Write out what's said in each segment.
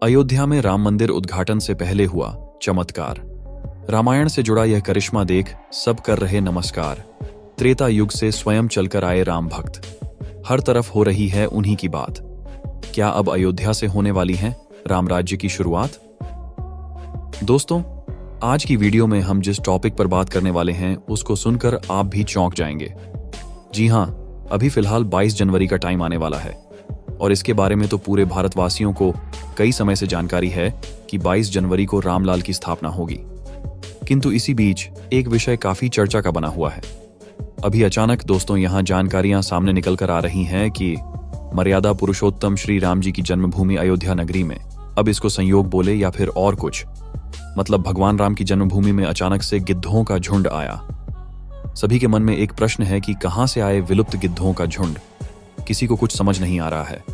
अयोध्या में राम मंदिर उद्घाटन से पहले हुआ चमत्कार। रामायण से जुड़ा यह करिश्मा देख सब कर रहे नमस्कार। त्रेता युग से स्वयं चलकर आए राम भक्त, हर तरफ हो रही है उन्हीं की बात। क्या अब अयोध्या से होने वाली है राम राज्य की शुरुआत? दोस्तों, आज की वीडियो में हम जिस टॉपिक पर बात करने वाले हैं उसको सुनकर आप भी चौंक जाएंगे। जी हां, अभी फिलहाल 22 जनवरी का टाइम आने वाला है और इसके बारे में तो पूरे भारतवासियों को कई समय से जानकारी है कि 22 जनवरी को रामलाल की स्थापना होगी। किंतु इसी बीच एक विषय काफी चर्चा का बना हुआ है। अभी अचानक दोस्तों यहां जानकारियां सामने निकल कर आ रही हैं कि मर्यादा पुरुषोत्तम श्री राम जी की जन्मभूमि अयोध्या नगरी में, अब इसको संयोग बोले या फिर और कुछ, मतलब भगवान राम की जन्मभूमि में अचानक से गिद्धों का झुंड आया। सभी के मन में एक प्रश्न है कि कहां से आए विलुप्त गिद्धों का झुंड? किसी को कुछ समझ नहीं आ रहा है।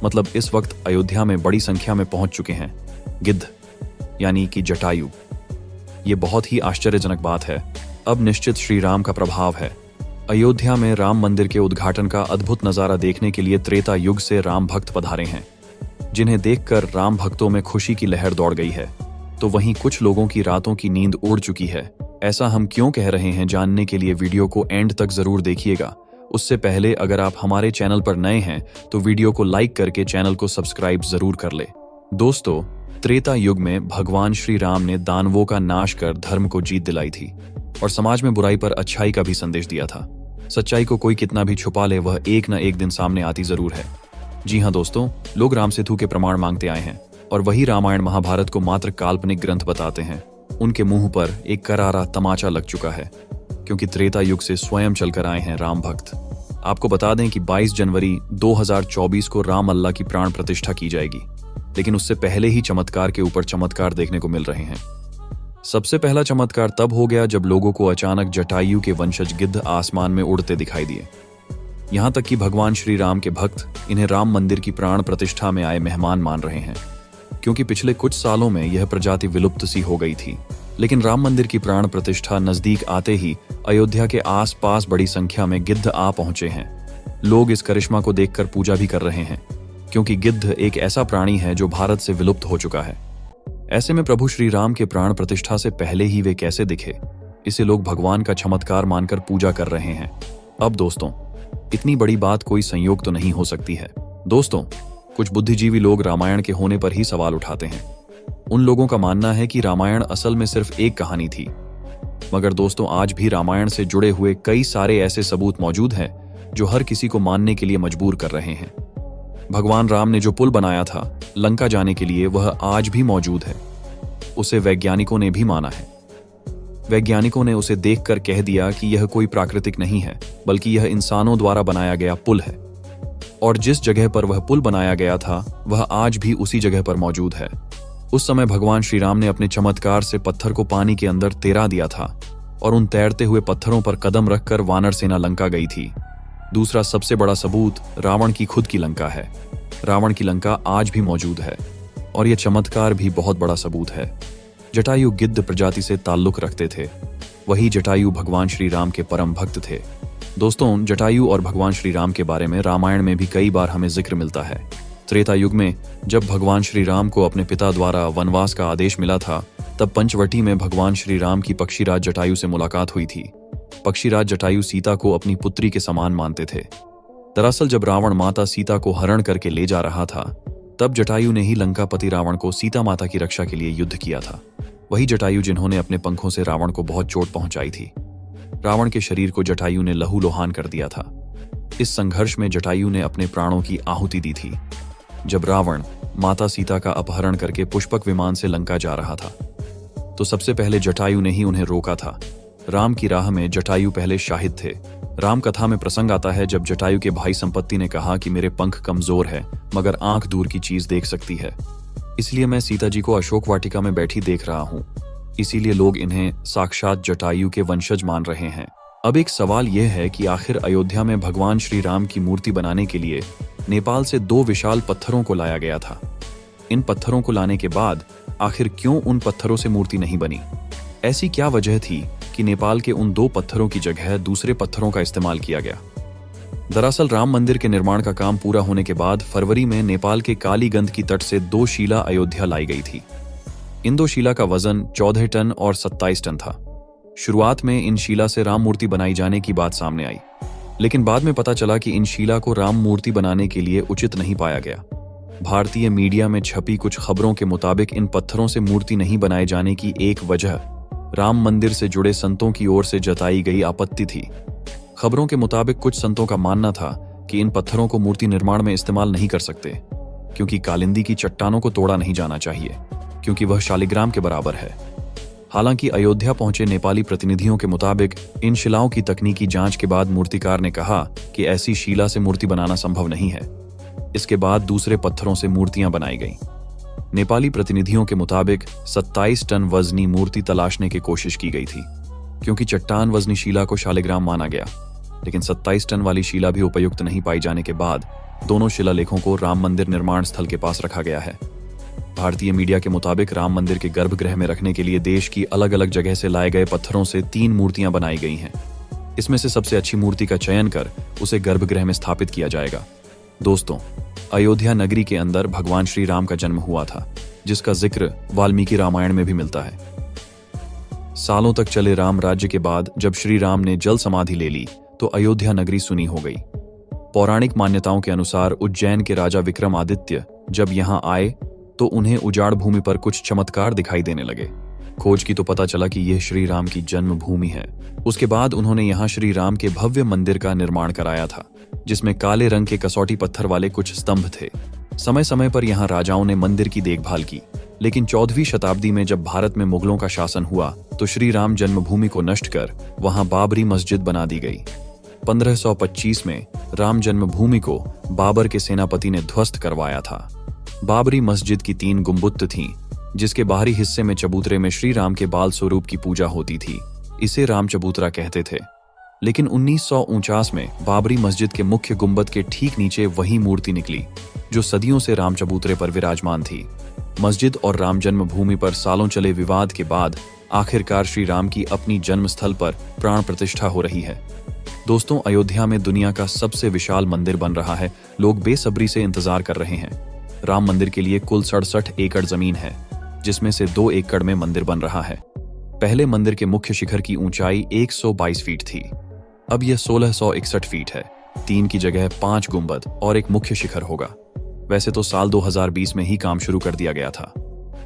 मतलब इस वक्त अयोध्या में बड़ी संख्या में पहुंच चुके हैं गिद्ध, यानी कि जटायु। ये बहुत ही आश्चर्यजनक बात है। अब निश्चित श्री राम का प्रभाव है। अयोध्या में राम मंदिर के उद्घाटन का अद्भुत नजारा देखने के लिए त्रेता युग से राम भक्त पधारे हैं, जिन्हें देखकर राम भक्तों में खुशी की लहर दौड़ गई है। तो वहीं कुछ लोगों की रातों की नींद उड़ चुकी है। ऐसा हम क्यों कह रहे हैं, जानने के लिए वीडियो को एंड तक जरूर देखिएगा। उससे पहले अगर आप हमारे चैनल पर नए हैं तो वीडियो को लाइक करके चैनल को सब्सक्राइब जरूर कर ले। दोस्तों, त्रेता युग में भगवान श्री राम ने दानवों का नाश कर धर्म को जीत दिलाई थी और समाज में बुराई पर अच्छाई का भी संदेश दिया था। सच्चाई को कोई कितना भी छुपा ले, वह एक न एक दिन सामने आती जरूर है। जी हाँ दोस्तों, लोग राम सेतु के प्रमाण मांगते आए हैं और वही रामायण महाभारत को मात्र काल्पनिक ग्रंथ बताते हैं। उनके मुंह पर एक करारा तमाचा लग चुका है, क्योंकि त्रेता युग से स्वयं चलकर आए हैं राम भक्त। आपको बता दें कि 22 जनवरी 2024 को राम अल्लाह की प्राण प्रतिष्ठा की जाएगी, लेकिन उससे पहले ही चमत्कार के ऊपर चमत्कार देखने को मिल रहे हैं। सबसे पहला चमत्कार तब हो गया जब लोगों को अचानक जटायु के वंशज गिद्ध आसमान में उड़ते दिखाई दिए। यहां तक कि भगवान श्री राम के भक्त इन्हें राम मंदिर की प्राण प्रतिष्ठा में आए मेहमान मान रहे हैं, क्योंकि पिछले कुछ सालों में यह प्रजाति विलुप्त सी हो गई थी। लेकिन राम मंदिर की प्राण प्रतिष्ठा नजदीक आते ही अयोध्या के आसपास बड़ी संख्या में गिद्ध आ पहुंचे हैं। लोग इस करिश्मा को देखकर पूजा भी कर रहे हैं, क्योंकि गिद्ध एक ऐसा प्राणी है जो भारत से विलुप्त हो चुका है। ऐसे में प्रभु श्री राम के प्राण प्रतिष्ठा से पहले ही वे कैसे दिखे, इसे लोग भगवान का चमत्कार मानकर पूजा कर रहे हैं। अब दोस्तों, इतनी बड़ी बात कोई संयोग तो नहीं हो सकती है। दोस्तों, कुछ बुद्धिजीवी लोग रामायण के होने पर ही सवाल उठाते हैं। उन लोगों का मानना है कि रामायण असल में सिर्फ एक कहानी थी। मगर दोस्तों, आज भी रामायण से जुड़े हुए कई सारे ऐसे सबूत मौजूद हैं जो हर किसी को मानने के लिए मजबूर कर रहे हैं। भगवान राम ने जो पुल बनाया था लंका जाने के लिए, वह आज भी मौजूद है। उसे वैज्ञानिकों ने भी माना है। वैज्ञानिकों ने उसे देखकर कह दिया कि यह कोई प्राकृतिक नहीं है, बल्कि यह इंसानों द्वारा बनाया गया पुल है। और जिस जगह पर वह पुल बनाया गया था वह आज भी उसी जगह पर मौजूद है। उस समय भगवान श्री राम ने अपने चमत्कार से पत्थर को पानी के अंदर तैरा दिया था और उन तैरते हुए पत्थरों पर कदम रखकर वानर सेना लंका गई थी। दूसरा सबसे बड़ा सबूत रावण की खुद की लंका है। रावण की लंका आज भी मौजूद है और यह चमत्कार भी बहुत बड़ा सबूत है। जटायु गिद्ध प्रजाति से ताल्लुक रखते थे। वही जटायु भगवान श्री राम के परम भक्त थे। दोस्तों, जटायु और भगवान श्री राम के बारे में रामायण में भी कई बार हमें जिक्र मिलता है। त्रेता युग में जब भगवान श्री राम को अपने पिता द्वारा वनवास का आदेश मिला था, तब पंचवटी में भगवान श्री राम की पक्षीराज जटायु से मुलाकात हुई थी। पक्षीराज जटायु सीता को अपनी पुत्री के समान मानते थे। दरअसल जब रावण माता सीता को हरण करके ले जा रहा था, तब जटायु ने ही लंकापति रावण को सीता माता की रक्षा के लिए युद्ध किया था। वही जटायु जिन्होंने अपने पंखों से रावण को बहुत चोट पहुंचाई थी। रावण के शरीर को जटायु ने लहूलुहान कर दिया था। इस संघर्ष में जटायु ने अपने प्राणों की आहुति दी थी, जब रावण माता सीता का अपहरण करके पुष्पक विमान से लंका जा रहा था। तो सबसे पहले जटायु ने ही उन्हें रोका था। राम की राह में जटायु पहले शाहिद थे। राम कथा में प्रसंग आता है जब जटायु के भाई संपत्ति ने कहा कि मेरे पंख कमजोर है, मगर आंख दूर की चीज देख सकती है, इसलिए मैं सीता जी को अशोक वाटिका में बैठी देख रहा हूँ। इसीलिए लोग इन्हें साक्षात जटायु के वंशज मान रहे हैं। अब एक सवाल यह है कि आखिर अयोध्या में भगवान श्री राम की मूर्ति बनाने के लिए नेपाल से 2 विशाल पत्थरों को लाया गया था। इन पत्थरों को लाने के बाद आखिर क्यों उन पत्थरों से मूर्ति नहीं बनी? ऐसी क्या वजह थी कि नेपाल के उन 2 पत्थरों की जगह दूसरे पत्थरों का इस्तेमाल किया गया? दरअसल राम मंदिर के निर्माण का काम पूरा होने के बाद फरवरी में नेपाल के कालीगंज की तट से 2 शिला अयोध्या लाई गई थी। इन 2 शिला का वजन 14 टन और 27 टन था। शुरुआत में इन शिला से राम मूर्ति बनाई जाने की बात सामने आई, लेकिन बाद में पता चला कि इन शिला को राम मूर्ति बनाने के लिए उचित नहीं पाया गया। भारतीय मीडिया में छपी कुछ खबरों के मुताबिक इन पत्थरों से मूर्ति नहीं बनाए जाने की एक वजह राम मंदिर से जुड़े संतों की ओर से जताई गई आपत्ति थी। खबरों के मुताबिक कुछ संतों का मानना था कि इन पत्थरों को मूर्ति निर्माण में इस्तेमाल नहीं कर सकते, क्योंकि कालिंदी की चट्टानों को तोड़ा नहीं जाना चाहिए, क्योंकि वह शालिग्राम के बराबर है। हालांकि अयोध्या पहुंचे नेपाली प्रतिनिधियों के मुताबिक इन शिलाओं की तकनीकी जांच के बाद मूर्तिकार ने कहा कि ऐसी शिला से मूर्ति बनाना संभव नहीं है। इसके बाद दूसरे पत्थरों से मूर्तियां बनाई गईं। नेपाली प्रतिनिधियों के मुताबिक 27 टन वजनी मूर्ति तलाशने की कोशिश की गई थी, क्योंकि चट्टान वजनी शिला को शालिग्राम माना गया, लेकिन 27 टन वाली शिला भी उपयुक्त नहीं पाई जाने के बाद दोनों शिलालेखों को राम मंदिर निर्माण स्थल के पास रखा गया है। भारतीय मीडिया के मुताबिक राम मंदिर के गर्भगृह में रखने के लिए देश की अलग अलग जगह से लाए गए पत्थरों से 3 मूर्तियां बनाई गई हैं। इसमें से सबसे अच्छी मूर्ति का चयन कर उसे गर्भगृह में स्थापित किया जाएगा। दोस्तों, अयोध्या नगरी के अंदर भगवान श्री राम का जन्म हुआ था, जिसका जिक्र वाल्मीकि रामायण में भी मिलता है। सालों तक चले राम राज्य के बाद जब श्री राम ने जल समाधि ले ली तो अयोध्या नगरी सुनी हो गई। पौराणिक मान्यताओं के अनुसार उज्जैन के राजा विक्रमादित्य जब यहाँ आए तो उन्हें उजाड़ भूमि पर कुछ चमत्कार दिखाई देने लगे। खोज की तो पता चला कि यह श्री राम की जन्मभूमि है। उसके बाद उन्होंने यहाँ श्री राम के भव्य मंदिर का निर्माण कराया था, जिसमें काले रंग के कसौटी पत्थर वाले कुछ स्तंभ थे। समय समय पर यहाँ राजाओं ने मंदिर की देखभाल की, लेकिन 14वीं शताब्दी में जब भारत में मुगलों का शासन हुआ तो श्री राम जन्मभूमि को नष्ट कर वहां बाबरी मस्जिद बना दी गई। 1525 में राम जन्मभूमि को बाबर के सेनापति ने ध्वस्त करवाया था। बाबरी मस्जिद की 3 गुंबद थीं, जिसके बाहरी हिस्से में चबूतरे में श्री राम के बाल स्वरूप की पूजा होती थी। इसे राम चबूतरा कहते थे। लेकिन 1949 में बाबरी मस्जिद के मुख्य गुंबद के ठीक नीचे वही मूर्ति निकली जो सदियों से राम चबूतरे पर विराजमान थी। मस्जिद और राम जन्मभूमि पर सालों चले विवाद के बाद आखिरकार श्री राम की अपनी जन्मस्थल पर प्राण प्रतिष्ठा हो रही है। दोस्तों, अयोध्या में दुनिया का सबसे विशाल मंदिर बन रहा है। लोग बेसब्री से इंतजार कर रहे हैं। राम मंदिर के लिए कुल 67 एकड़ जमीन है, जिसमें से 2 एकड़ में मंदिर बन रहा है। पहले मंदिर के मुख्य शिखर की ऊंचाई 122 फीट थी, अब यह 1661 फीट है। 3 की जगह 5 गुंबद और एक मुख्य शिखर होगा। वैसे तो साल 2020 में ही काम शुरू कर दिया गया था।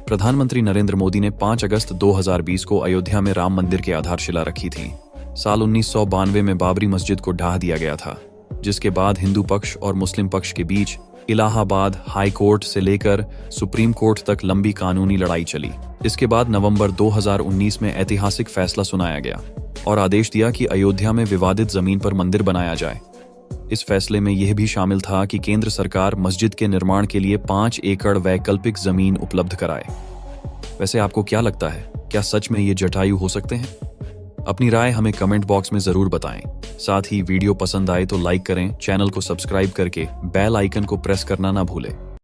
प्रधानमंत्री नरेंद्र मोदी ने 5 अगस्त 2020 को अयोध्या में राम मंदिर की आधारशिला रखी थी। साल 1992 में बाबरी मस्जिद को ढहा दिया गया था, जिसके बाद हिंदू पक्ष और मुस्लिम पक्ष के बीच इलाहाबाद हाई कोर्ट से लेकर सुप्रीम कोर्ट तक लंबी कानूनी लड़ाई चली। इसके बाद नवंबर 2019 में ऐतिहासिक फैसला सुनाया गया और आदेश दिया कि अयोध्या में विवादित जमीन पर मंदिर बनाया जाए। इस फैसले में यह भी शामिल था कि केंद्र सरकार मस्जिद के निर्माण के लिए 5 एकड़ वैकल्पिक जमीन उपलब्ध कराए। वैसे आपको क्या लगता है, क्या सच में ये जटायु हो सकते हैं? अपनी राय हमें कमेंट बॉक्स में जरूर बताएं। साथ ही वीडियो पसंद आए तो लाइक करें, चैनल को सब्सक्राइब करके बेल आइकन को प्रेस करना ना भूलें।